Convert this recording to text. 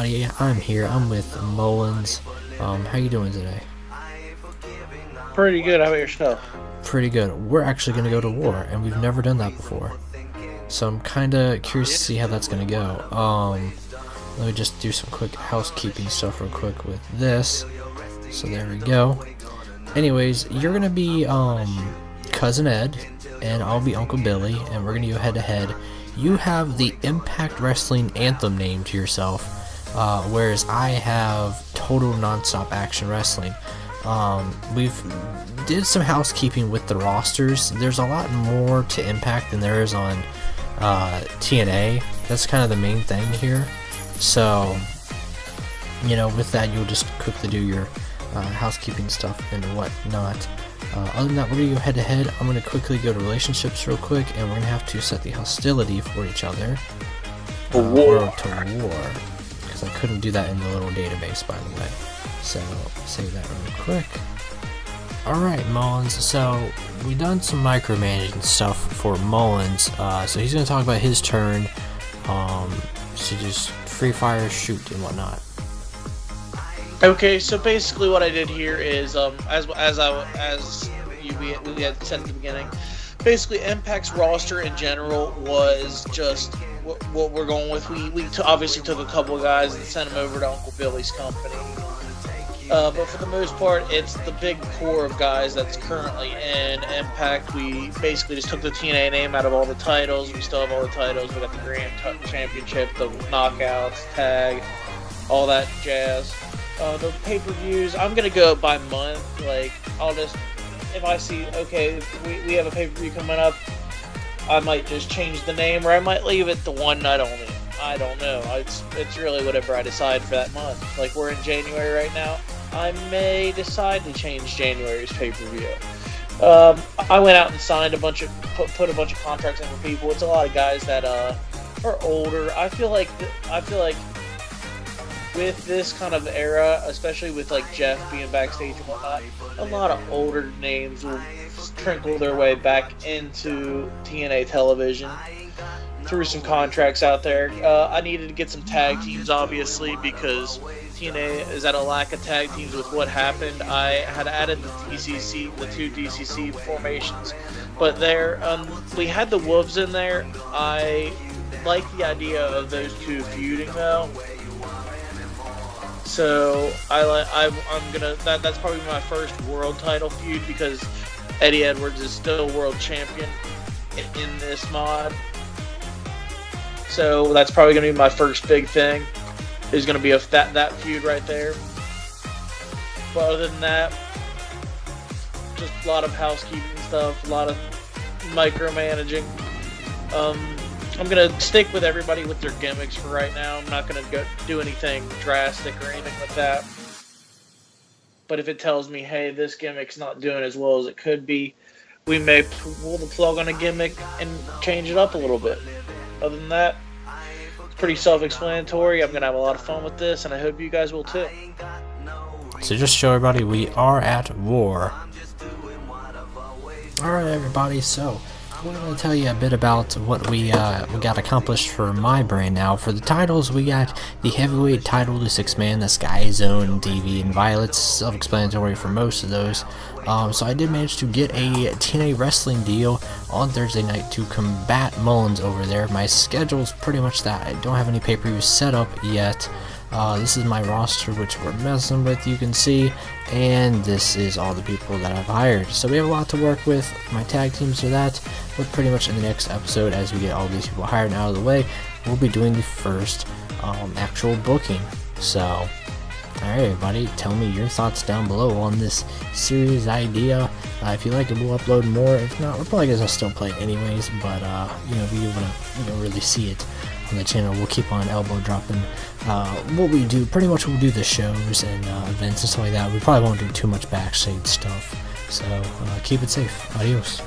everybody, I'm here. I'm with Mullins. How you doing today? Pretty good. How about yourself? Pretty good. We're actually going to go to war, and we've never done that before. So I'm kind of curious to see how that's going to go. Let me just do some quick housekeeping stuff real quick with this. So there we go. Anyways, you're going to be Cousin Ed, and I'll be Uncle Billy, and we're going to go head to head. You have the Impact Wrestling Anthem name to yourself, whereas I have Total Nonstop Action Wrestling. We've did some housekeeping with the rosters. There's a lot more to Impact than there is on TNA. That's kind of the main thing here. So, you know, with that, you'll just quickly do your housekeeping stuff and whatnot. Other than that, we're going to go head to head. I'm going to quickly go to relationships real quick, and we're going to have to set the hostility for each other. War. To war. Because I couldn't do that in the little database, by the way. So, save that real quick. Alright, Mullins. So, we done some micromanaging stuff for Mullins. So, he's going to talk about his turn. So, just free fire, shoot, and whatnot. Okay, so basically what I did here is, we had said at the beginning, basically Impact's roster in general was just what we're going with. We obviously took a couple of guys and sent them over to Uncle Billy's company. But for the most part, it's the big core of guys that's currently in Impact. We basically just took the TNA name out of all the titles. We still have all the titles. We got the Grand Championship, the Knockouts, Tag, all that jazz. The pay-per-views, I'm going to go by month. Like, I'll just, if I see, okay, we have a pay-per-view coming up, I might just change the name, or I might leave it the one night only. I don't know. It's really whatever I decide for that month. Like, we're in January right now. I may decide to change January's pay-per-view. I went out and signed put a bunch of contracts in for people. It's a lot of guys that are older. I feel like with this kind of era, especially with like Jeff being backstage and whatnot, a lot of older names will trickle their way back into TNA television through some contracts out there. I needed to get some tag teams, obviously, because TNA is at a lack of tag teams with what happened. I had added the two DCC formations, but we had the Wolves in there. I like the idea of those two feuding though. So that's probably my first world title feud, because Eddie Edwards is still world champion in this mod. So that's probably going to be my first big thing. Is going to be that feud right there. But other than that, just a lot of housekeeping stuff, a lot of micromanaging. I'm going to stick with everybody with their gimmicks for right now. I'm not going to do anything drastic or anything like that. But if it tells me, hey, this gimmick's not doing as well as it could be, we may pull the plug on a gimmick and change it up a little bit. Other than that, it's pretty self-explanatory. I'm going to have a lot of fun with this, and I hope you guys will too. So just show everybody we are at war. Alright, everybody, so I'm going to tell you a bit about what we got accomplished for my brand now. For the titles, we got the heavyweight title to 6-man, the Sky Zone, DV, and Violet's self-explanatory for most of those. So I did manage to get a TNA wrestling deal on Thursday night to combat Mullins over there. My schedule's pretty much that. I don't have any pay-per-views set up yet. This is my roster, which we're messing with, you can see, and this is all the people that I've hired. So we have a lot to work with. My tag teams are that, but pretty much in the next episode, as we get all these people hired and out of the way, we'll be doing the first actual booking. So, alright everybody, tell me your thoughts down below on this series idea. If you like it, we'll upload more. If not, we're probably gonna still play it anyways, but you know, if you wanna really see it on the channel, we'll keep on elbow dropping what we do. Pretty much we'll do the shows and events and stuff like that. We probably won't do too much backstage stuff, so keep it safe. Adios.